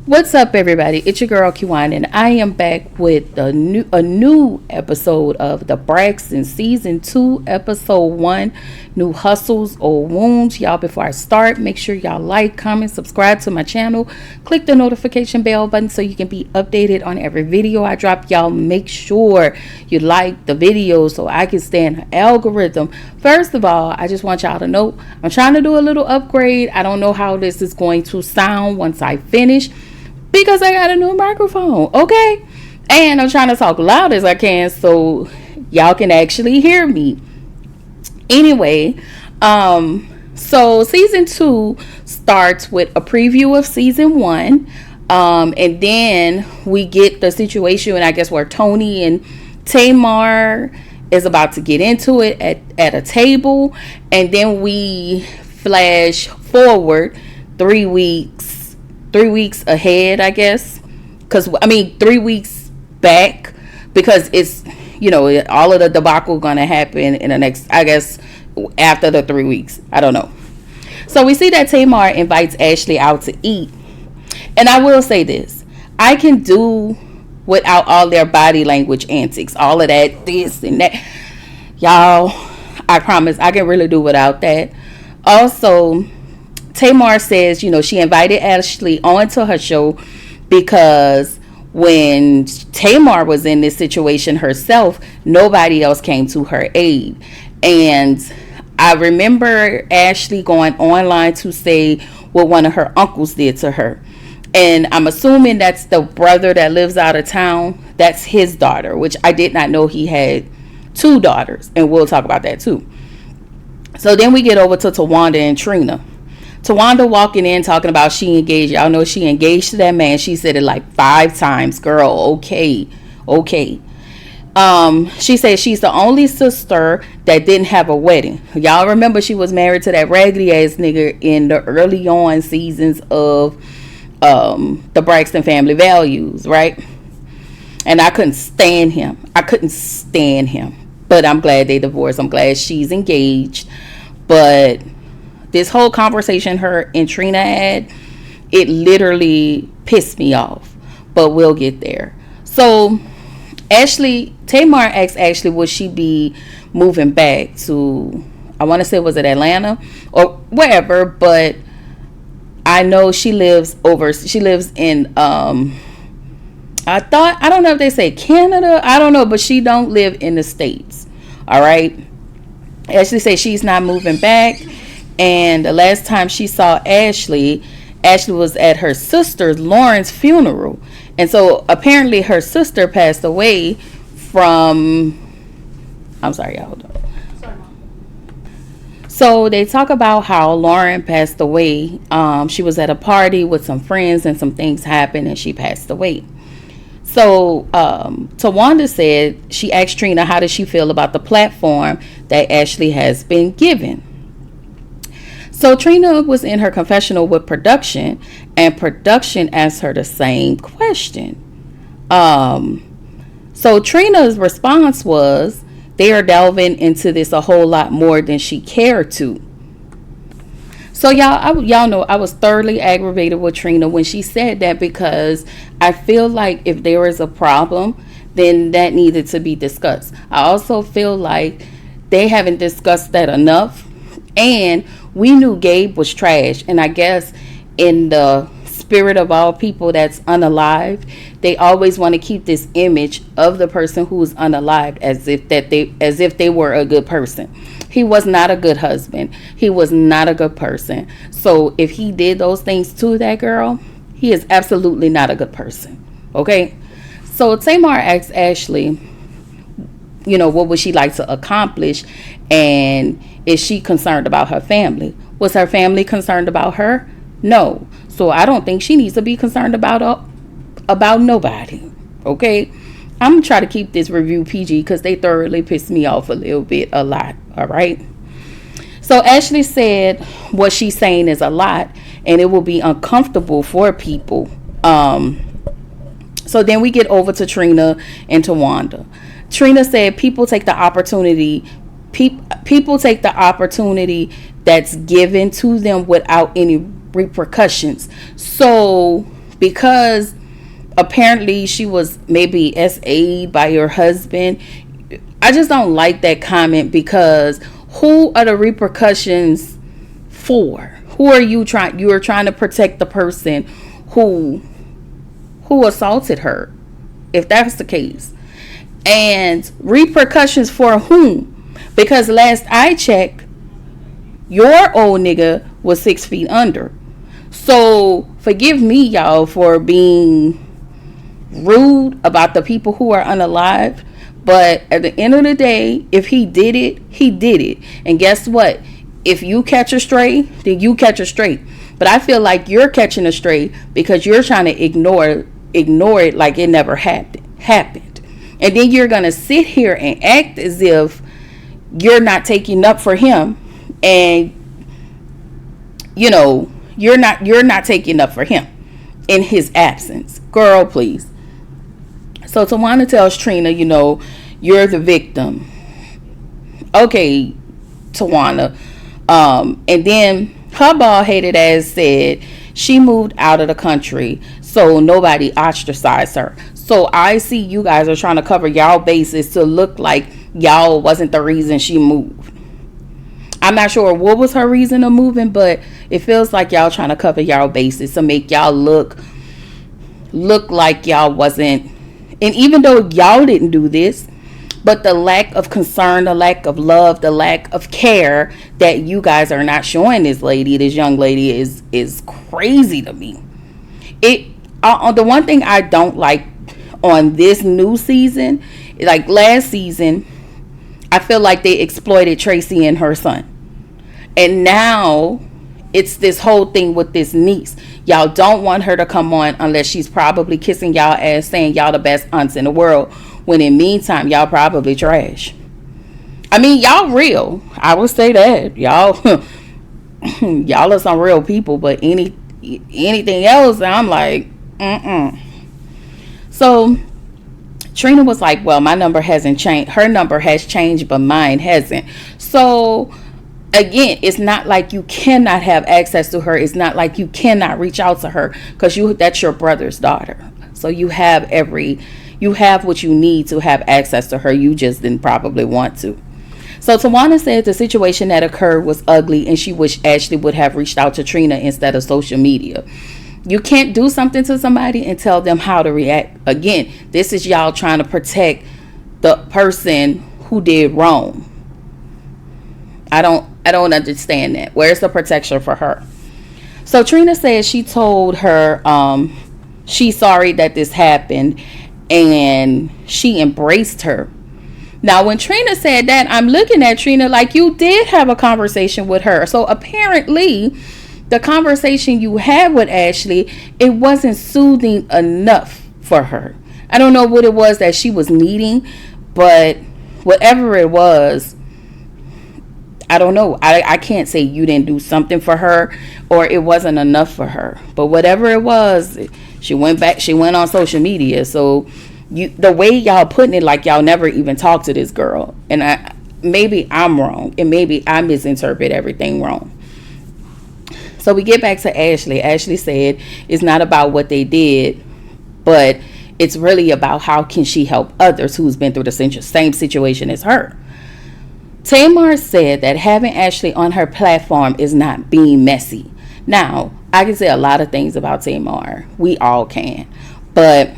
What's up, everybody? It's your girl Kiwan, and I am back with a new episode of the Braxton Season 2, Episode 1, New Hustles or Wounds. Y'all, before I start, make sure y'all like, comment, subscribe to my channel. Click the notification bell button so you can be updated on every video I drop. Y'all, make sure you like the video so I can stay in the algorithm. First of all, I just want y'all to know I'm trying to do a little upgrade. I don't know how this is going to sound once I finish, because I got a new microphone, okay? And I'm trying to talk loud as I can so y'all can actually hear me. Anyway, so season 2 starts with a preview of season 1. And then we get the situation, I guess, where Tony and Tamar is about to get into it at a table. And then we flash forward 3 weeks ahead, I guess, because 3 weeks back, because it's, all of the debacle gonna happen in the next, I guess, after the 3 weeks. I don't know. So we see that Tamar invites Ashley out to eat, and I will say this: I can do without all their body language antics, all of that, this and that, y'all. I promise I can really do without that. Also, Tamar says, she invited Ashley onto her show because when Tamar was in this situation herself, nobody else came to her aid. And I remember Ashley going online to say what one of her uncles did to her. And I'm assuming that's the brother that lives out of town. That's his daughter, which I did not know he had 2 daughters. And we'll talk about that too. So then we get over to Tawanda and Trina. Tawanda walking in talking about she engaged. Y'all know she engaged to that man. She said it like 5 times. Girl, okay. She said she's the only sister that didn't have a wedding. Y'all remember she was married to that raggedy ass nigga in the early on seasons of the Braxton Family Values, right? And I couldn't stand him. But I'm glad they divorced. I'm glad she's engaged. But this whole conversation her and Trina had, it literally pissed me off. But we'll get there. So Tamar asked Ashley, would she be moving back to, I want to say, was it Atlanta or wherever, but I know she lives in I don't know if they say Canada, I don't know, but she don't live in the States. All right. Ashley said she's not moving back. And the last time she saw Ashley was at her sister Lauren's funeral. And so apparently her sister passed away from, I'm sorry, y'all, hold on. Sorry, Mom. So they talk about how Lauren passed away. She was at a party with some friends and some things happened and she passed away. So Tawanda said, she asked Trina how does she feel about the platform that Ashley has been given. So Trina was in her confessional with production, and production asked her the same question. So Trina's response was, they are delving into this a whole lot more than she cared to. So y'all know I was thoroughly aggravated with Trina when she said that, because I feel like if there is a problem, then that needed to be discussed. I also feel like they haven't discussed that enough. And we knew Gabe was trash. And I guess in the spirit of all people that's unalived, they always want to keep this image of the person who's unalived as if they were a good person. He was not a good husband. He was not a good person. So if he did those things to that girl, he is absolutely not a good person. Okay? So Tamar asked Ashley, what would she like to accomplish? And is she concerned about her family? Was her family concerned about her? No. So I don't think she needs to be concerned about nobody. Okay? I'm going to try to keep this review PG because they thoroughly pissed me off a lot. All right? So Ashley said what she's saying is a lot and it will be uncomfortable for people. So then we get over to Trina and Tawanda. Trina said people take the opportunity that's given to them without any repercussions. So because apparently she was maybe SA'd by your husband. I just don't like that comment, because who are the repercussions for? Who are you trying? You are trying to protect the person who assaulted her, if that's the case. And repercussions for whom? Because last I checked, your old nigga was 6 feet under. So forgive me, y'all, for being rude about the people who are unalive. But at the end of the day, if he did it, he did it. And guess what? If you catch a stray, then you catch a stray. But I feel like you're catching a stray because you're trying to ignore it like it never happened. And then you're going to sit here and act as if you're not taking up for him, and you're not taking up for him in his absence. Girl, please. So Tawana tells Trina, you're the victim. Okay, Tawana. And then her bald-headed ass said she moved out of the country, so nobody ostracized her. So I see you guys are trying to cover y'all bases to look like y'all wasn't the reason she moved. I'm not sure what was her reason of moving, but it feels like y'all trying to cover y'all bases to make y'all look like y'all wasn't. And even though y'all didn't do this, but the lack of concern, the lack of love, the lack of care that you guys are not showing this young lady is crazy to me. The one thing I don't like on this new season, like last season, I feel like they exploited Tracy and her son. And now it's this whole thing with this niece. Y'all don't want her to come on unless she's probably kissing y'all ass, saying y'all the best aunts in the world, when in meantime y'all probably trash. I mean, y'all real. I would say that. Y'all are some real people, but anything else, I'm like, So Trina was like, well, my number hasn't changed. Her number has changed, but mine hasn't. So again, it's not like you cannot have access to her. It's not like you cannot reach out to her, because that's your brother's daughter. So you have what you need to have access to her. You just didn't probably want to. So Tawana said the situation that occurred was ugly, and she wished Ashley would have reached out to Trina instead of social media. You can't do something to somebody and tell them how to react. Again, this is y'all trying to protect the person who did wrong. I don't understand that. Where's the protection for her? So Trina says she told her she's sorry that this happened, and she embraced her. Now, when Trina said that, I'm looking at Trina like, you did have a conversation with her. So apparently the conversation you had with Ashley, it wasn't soothing enough for her. I don't know what it was that she was needing, but whatever it was, I don't know. I can't say you didn't do something for her or it wasn't enough for her. But whatever it was, she went on social media. So the way y'all putting it, like y'all never even talked to this girl. And maybe I'm wrong, and maybe I misinterpret everything wrong. So we get back to Ashley. Ashley said it's not about what they did, but it's really about how can she help others who's been through the same situation as her. Tamar said that having Ashley on her platform is not being messy. Now, I can say a lot of things about Tamar. We all can. But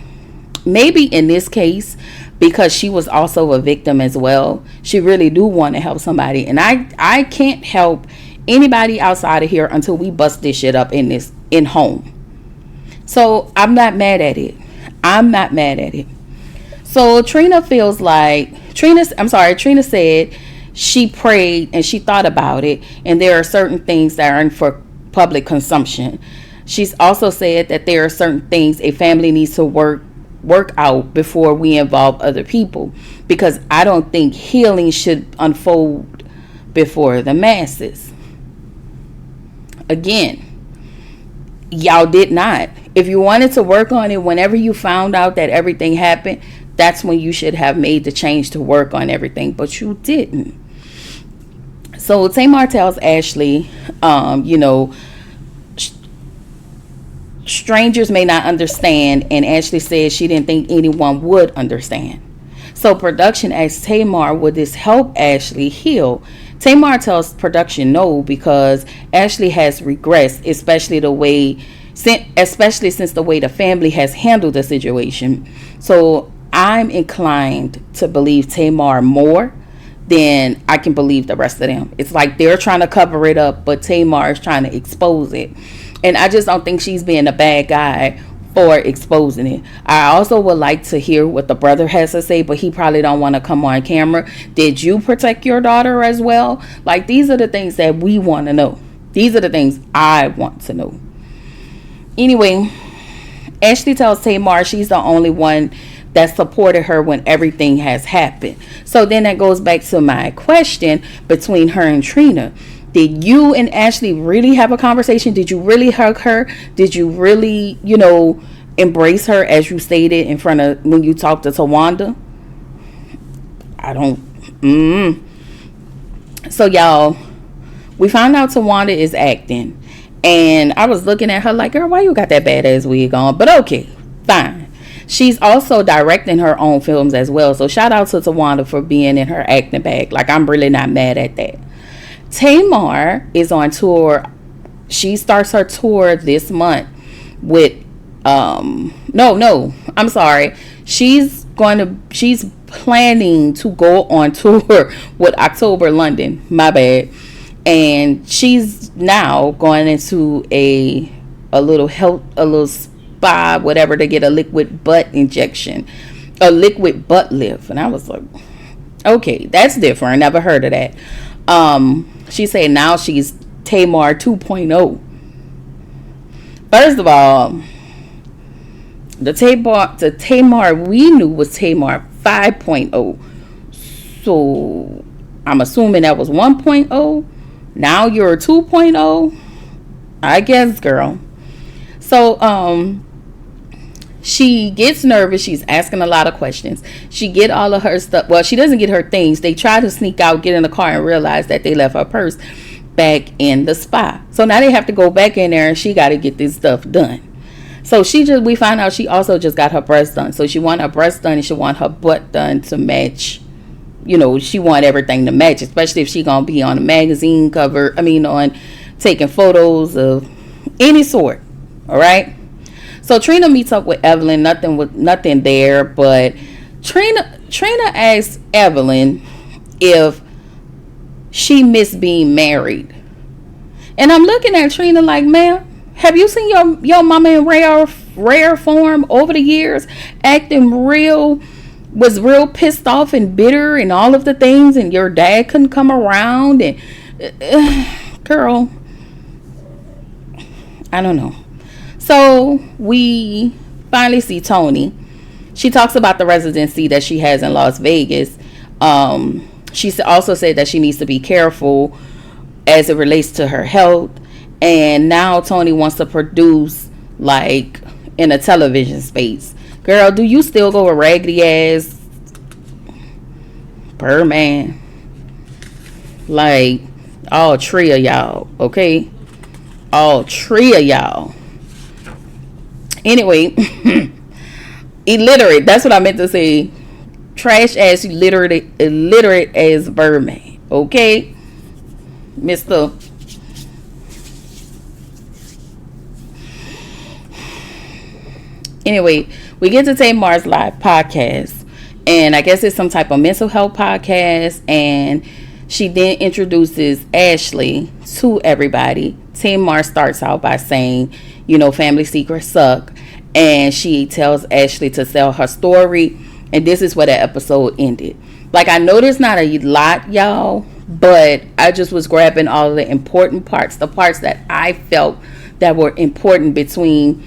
maybe in this case, because she was also a victim as well, she really do want to help somebody. And I can't help anybody outside of here until we bust this shit up in home. So I'm not mad at it. So Trina said she prayed and she thought about it, and there are certain things that aren't for public consumption. She's also said that there are certain things a family needs to work out before we involve other people, because I don't think healing should unfold before the masses. Again, y'all did not. If you wanted to work on it whenever you found out that everything happened, that's when you should have made the change to work on everything, but you didn't. So Tamar tells Ashley, Strangers may not understand, and Ashley said she didn't think anyone would understand. So production asked Tamar, would this help Ashley heal? Tamar tells production no, because Ashley has regressed, especially since the way the family has handled the situation. So I'm inclined to believe Tamar more than I can believe the rest of them. It's like they're trying to cover it up, but Tamar is trying to expose it. And I just don't think she's being a bad guy for exposing it. I also would like to hear what the brother has to say, but he probably don't want to come on camera. Did you protect your daughter as well? Like, these are the things that we want to know. These are the things I want to know. Anyway, Ashley tells Tamar she's the only one that supported her when everything has happened. So then that goes back to my question between her and Trina. Did you and Ashley really have a conversation? Did you really hug her? Did you really, embrace her as you stated in front of when you talked to Tawanda? I don't. So y'all, we found out Tawanda is acting. And I was looking at her like, girl, why you got that badass wig on? But okay, fine. She's also directing her own films as well. So shout out to Tawanda for being in her acting bag. Like, I'm really not mad at that. Tamar is on tour. She starts her tour this month with I'm sorry. She's planning to go on tour with October London. My bad. And she's now going into a little spa, whatever, to get a liquid butt injection, a liquid butt lift. And I was like, okay, that's different. I never heard of that. She said now she's Tamar 2.0. First of all, the Tamar we knew was Tamar 5.0. So I'm assuming that was 1.0. Now you're a 2.0. I guess, girl. So she gets nervous. She's asking a lot of questions. She get all of her stuff. Well, she doesn't get her things. They try to sneak out, get in the car, and realize that they left her purse back in the spa. So now they have to go back in there, and she got to get this stuff done. So we find out she also just got her breast done. So she want her breast done, and she want her butt done to match. She want everything to match, especially if she gonna be on a magazine cover. On taking photos of any sort. All right. So Trina meets up with Evelyn. Nothing there, but Trina asks Evelyn if she missed being married, and I'm looking at Trina like, ma'am, have you seen your mama in rare form over the years, acting was real pissed off and bitter and all of the things, and your dad couldn't come around, and girl, I don't know. So we finally see Toni. She talks about the residency that she has in Las Vegas. She also said that she needs to be careful as it relates to her health. And now Toni wants to produce like in a television space. Girl, do you still go with raggedy ass Birdman? Like, all three of y'all, okay? All three of y'all. Anyway, illiterate. That's what I meant to say. Trash ass, illiterate as Birdman. Okay, Mr. Anyway, we get to Tamar's live podcast, and I guess it's some type of mental health podcast. And she then introduces Ashley to everybody. Tamar starts out by saying, family secrets suck. And she tells Ashley to tell her story. And this is where that episode ended. Like, I know there's not a lot, y'all, but I just was grabbing all of the important parts, the parts that I felt that were important between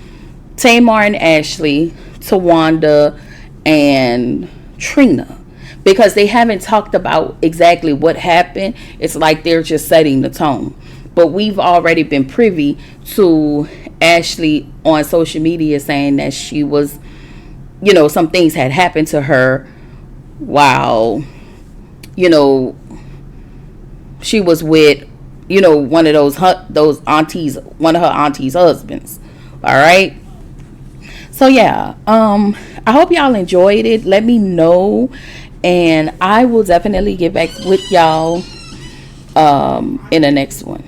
Tamar and Ashley, Tawanda, and Trina. Because they haven't talked about exactly what happened. It's like they're just setting the tone. But we've already been privy to Ashley on social media saying that she was, some things had happened to her while, she was with, one of those aunties, one of her auntie's husbands. All right. So yeah, I hope y'all enjoyed it. Let me know, and I will definitely get back with y'all in the next one.